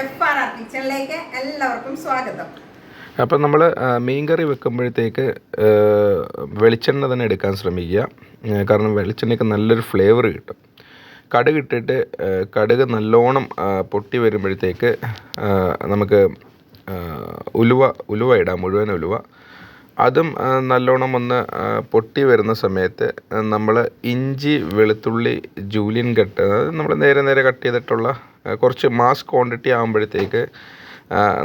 FRR കിച്ചണിലേക്ക് എല്ലാവർക്കും സ്വാഗതം. അപ്പം നമ്മൾ മീൻകറി വെക്കുമ്പോഴത്തേക്ക് വെളിച്ചെണ്ണ തന്നെ എടുക്കാൻ ശ്രമിക്കുക. കാരണം വെളിച്ചെണ്ണയ്ക്ക് നല്ലൊരു ഫ്ലേവർ കിട്ടും. കടുക് ഇട്ടിട്ട് കടുക് നല്ലോണം പൊട്ടി വരുമ്പോഴത്തേക്ക് നമുക്ക് ഉലുവ ഇടാം, മുഴുവൻ ഉലുവ. അതും നല്ലോണം ഒന്ന് പൊട്ടി വരുന്ന സമയത്ത് നമ്മൾ ഇഞ്ചി വെളുത്തുള്ളി ജൂലിയൻ കട്ട്, അതായത് നമ്മൾ നേരെ കട്ട് ചെയ്തിട്ടുള്ള കുറച്ച് മാസ് ക്വാണ്ടിറ്റി ആകുമ്പോഴത്തേക്ക്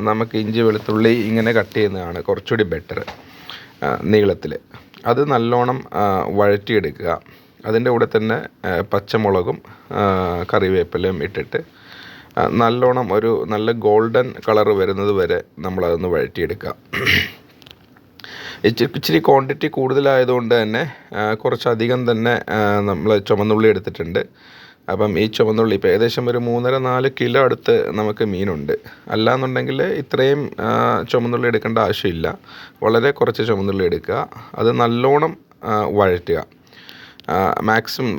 നമുക്ക് ഇഞ്ചി വെളുത്തുള്ളി ഇങ്ങനെ കട്ട് ചെയ്യുന്നതാണ് കുറച്ചുകൂടി ബെറ്റർ നീളത്തിൽ. അത് നല്ലോണം വഴറ്റിയെടുക്കുക. അതിൻ്റെ കൂടെ തന്നെ പച്ചമുളകും കറിവേപ്പിലയും ഇട്ടിട്ട് നല്ലോണം ഒരു നല്ല ഗോൾഡൻ കളർ വരുന്നത് വരെ നമ്മളതൊന്ന് വഴറ്റിയെടുക്കുക. ഇച്ചിരി ക്വാണ്ടിറ്റി കൂടുതലായതുകൊണ്ട് തന്നെ കുറച്ചധികം തന്നെ നമ്മൾ ചുവന്നുള്ളി എടുത്തിട്ടുണ്ട്. അപ്പം ഈ ചുവന്നുള്ളി ഇപ്പോൾ ഏകദേശം ഒരു 3.5-4 കിലോ അടുത്ത് നമുക്ക് മീനുണ്ട്. അല്ലാന്നുണ്ടെങ്കിൽ ഇത്രയും ചുവന്നുള്ളി എടുക്കേണ്ട ആവശ്യമില്ല. വളരെ കുറച്ച് ചുവന്നുള്ളി എടുക്കുക. അത് നല്ലോണം വഴറ്റുക. മാക്സിമം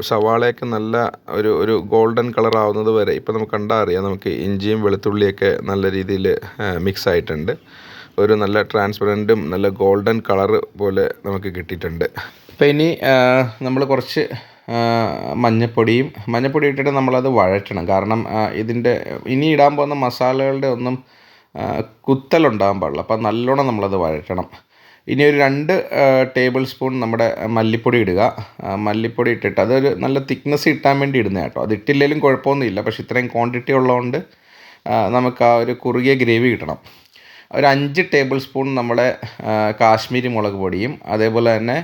സവാളയൊക്കെ നല്ല ഒരു ഗോൾഡൻ കളർ ആവുന്നത് വരെ. ഇപ്പോൾ നമുക്ക് കണ്ടാൽ അറിയാം, നമുക്ക് ഇഞ്ചിയും വെളുത്തുള്ളിയൊക്കെ നല്ല രീതിയിൽ മിക്സ് ആയിട്ടുണ്ട്. ഒരു നല്ല ട്രാൻസ്പെറൻറ്റും നല്ല ഗോൾഡൻ കളർ പോലെ നമുക്ക് കിട്ടിയിട്ടുണ്ട്. അപ്പോൾ ഇനി നമ്മൾ കുറച്ച് മഞ്ഞപ്പൊടി ഇട്ടിട്ട് നമ്മളത് വഴറ്റണം. കാരണം ഇതിൻ്റെ ഇനി ഇടാൻ പോകുന്ന മസാലകളുടെ ഒന്നും കുത്തലുണ്ടാകാൻ പാടില്ല. അപ്പോൾ നല്ലോണം നമ്മളത് വഴറ്റണം. ഇനി ഒരു 2 ടേബിൾ സ്പൂൺ നമ്മുടെ മല്ലിപ്പൊടി ഇടുക. മല്ലിപ്പൊടി ഇട്ടിട്ട് അതൊരു നല്ല തിക്നെസ് കിട്ടാൻ വേണ്ടി ഇടുന്നത് കേട്ടോ. അത് ഇട്ടില്ലെങ്കിലും കുഴപ്പമൊന്നുമില്ല. പക്ഷേ ഇത്രയും ക്വാണ്ടിറ്റി ഉള്ളതുകൊണ്ട് നമുക്ക് ആ ഒരു കുറുകിയ ഗ്രേവി കിട്ടണം. ഒരു 5 ടേബിൾ സ്പൂൺ നമ്മുടെ കാശ്മീരി മുളക് പൊടിയും, അതേപോലെ തന്നെ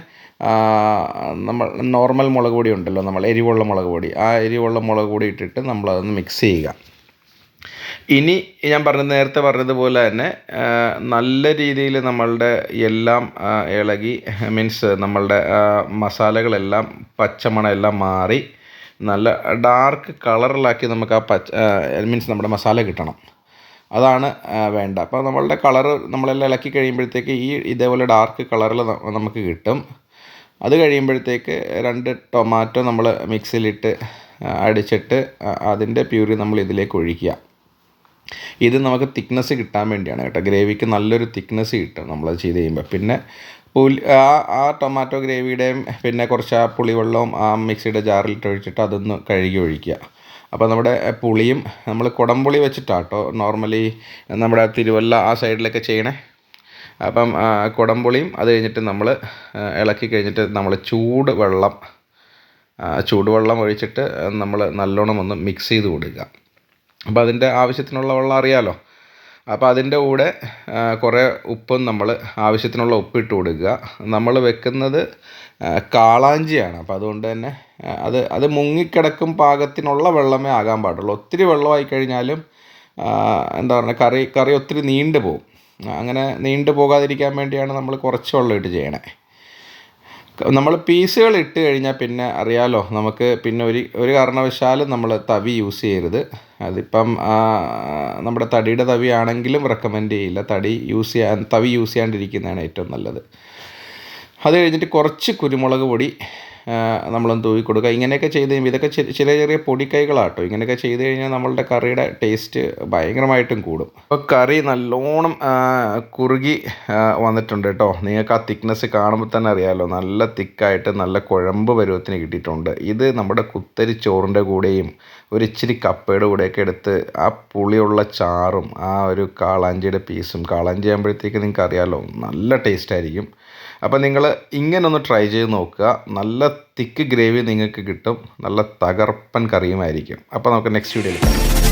നമ്മൾ നോർമൽ മുളക് പൊടി ഉണ്ടല്ലോ, നമ്മൾ എരിവുള്ള മുളക് പൊടി, ആ എരിവുള്ള മുളക് പൊടി ഇട്ടിട്ട് നമ്മളതൊന്ന് മിക്സ് ചെയ്യുക. ഇനി ഞാൻ നേരത്തെ പറഞ്ഞതുപോലെ തന്നെ നല്ല രീതിയിൽ നമ്മളുടെ എല്ലാം ഇളകി, മീൻസ് നമ്മളുടെ മസാലകളെല്ലാം പച്ചമണം എല്ലാം മാറി നല്ല ഡാർക്ക് കളറിലാക്കി നമുക്ക് മീൻസ് നമ്മുടെ മസാല കിട്ടണം. അതാണ് വേണ്ട. അപ്പോൾ നമ്മളുടെ കളറ് നമ്മളെല്ലാം ഇളക്കി കഴിയുമ്പോഴത്തേക്ക് ഇതേപോലെ ഡാർക്ക് കളറിൽ നമുക്ക് കിട്ടും. അത് കഴിയുമ്പോഴത്തേക്ക് 2 ടൊമാറ്റോ നമ്മൾ മിക്സിയിലിട്ട് അടിച്ചിട്ട് അതിൻ്റെ പ്യൂരി നമ്മൾ ഇതിലേക്ക് ഒഴിക്കുക. ഇത് നമുക്ക് തിക്നെസ് കിട്ടാൻ വേണ്ടിയാണ് കേട്ടോ. ഗ്രേവിക്ക് നല്ലൊരു തിക്നെസ് കിട്ടും നമ്മളത് ചെയ്ത് കഴിയുമ്പോൾ. പിന്നെ ആ ടൊമാറ്റോ ഗ്രേവിയുടെയും പിന്നെ കുറച്ച് ആ പുളിവെള്ളവും ആ മിക്സിയുടെ ജാറിലിട്ട് ഒഴിച്ചിട്ട് അതൊന്ന് കഴുകി ഒഴിക്കുക. അപ്പോൾ നമ്മുടെ പുളിയും നമ്മൾ കുടംപുളി വെച്ചിട്ടാണ് കേട്ടോ നോർമലി നമ്മുടെ തിരുവല്ല ആ സൈഡിലൊക്കെ ചെയ്യണേ. അപ്പം കുടംപുളിയും അത് കഴിഞ്ഞിട്ട് നമ്മൾ ഇളക്കി കഴിഞ്ഞിട്ട് നമ്മൾ ചൂടുവെള്ളം ഒഴിച്ചിട്ട് നമ്മൾ നല്ലോണം ഒന്ന് മിക്സ് ചെയ്ത് കൊടുക്കുക. അപ്പോൾ അതിൻ്റെ ആവശ്യത്തിനുള്ള വെള്ളം അറിയാമല്ലോ. അപ്പോൾ അതിൻ്റെ കൂടെ കുറേ ഉപ്പും നമ്മൾ ആവശ്യത്തിനുള്ള ഉപ്പ് ഇട്ട് കൊടുക്കുക. നമ്മൾ വെക്കുന്നത് കാളാഞ്ചിയാണ്. അപ്പോൾ അതുകൊണ്ട് തന്നെ അത് മുങ്ങിക്കിടക്കും പാകത്തിനുള്ള വെള്ളമേ ആകാൻ പാടുള്ളൂ. ഒത്തിരി വെള്ളമായി കഴിഞ്ഞാലും എന്താ പറയുക, കറി ഒത്തിരി നീണ്ടു പോകും. അങ്ങനെ നീണ്ടു പോകാതിരിക്കാൻ വേണ്ടിയാണ് നമ്മൾ കുറച്ച് വെള്ളം ഇട്ട് ചെയ്യണേ. നമ്മൾ പീസുകൾ ഇട്ട് കഴിഞ്ഞാൽ പിന്നെ അറിയാമല്ലോ, നമുക്ക് പിന്നെ ഒരു കാരണവശാലും നമ്മൾ തവി യൂസ് ചെയ്യരുത്. അതിപ്പം നമ്മുടെ തടിയുടെ തവി ആണെങ്കിലും റെക്കമെൻഡ് ചെയ്യില്ല. തവി യൂസ് ചെയ്യാണ്ടിരിക്കുന്നതാണ് ഏറ്റവും നല്ലത്. അത് കഴിഞ്ഞിട്ട് കുറച്ച് കുരുമുളക് പൊടി നമ്മളൊന്ന് തൂവി കൊടുക്കുക. ഇങ്ങനെയൊക്കെ ചെയ്ത് കഴിയുമ്പോൾ ഇതൊക്കെ ചെറിയ പൊടിക്കൈകളാട്ടോ. ഇങ്ങനെയൊക്കെ ചെയ്ത് കഴിഞ്ഞാൽ നമ്മളുടെ കറിയുടെ ടേസ്റ്റ് ഭയങ്കരമായിട്ടും കൂടും. അപ്പോൾ കറി നല്ലോണം കുറുകി വന്നിട്ടുണ്ട് കേട്ടോ. നിങ്ങൾക്ക് ആ തിക്നെസ് കാണുമ്പോൾ തന്നെ അറിയാമല്ലോ, നല്ല തിക്കായിട്ട് നല്ല കുഴമ്പ് പരുവത്തിന് കിട്ടിയിട്ടുണ്ട്. ഇത് നമ്മുടെ കുത്തരി ചോറിൻ്റെ കൂടെയും ഒരു ഇച്ചിരി കപ്പയുടെ കൂടെയൊക്കെ എടുത്ത് ആ പുളിയുള്ള ചാറും ആ ഒരു കാളാഞ്ചിയുടെ പീസും, കാളാഞ്ചി ആകുമ്പോഴത്തേക്ക് നിങ്ങൾക്ക് അറിയാമല്ലോ നല്ല ടേസ്റ്റായിരിക്കും. അപ്പോൾ നിങ്ങൾ ഇങ്ങനൊന്ന് ട്രൈ ചെയ്ത് നോക്കുക. നല്ല തിക്ക് ഗ്രേവി നിങ്ങൾക്ക് കിട്ടും. നല്ല തകർപ്പൻ കറിയുമായിരിക്കും. അപ്പോൾ നമുക്ക് നെക്സ്റ്റ് വീഡിയോയിൽ കാണാം.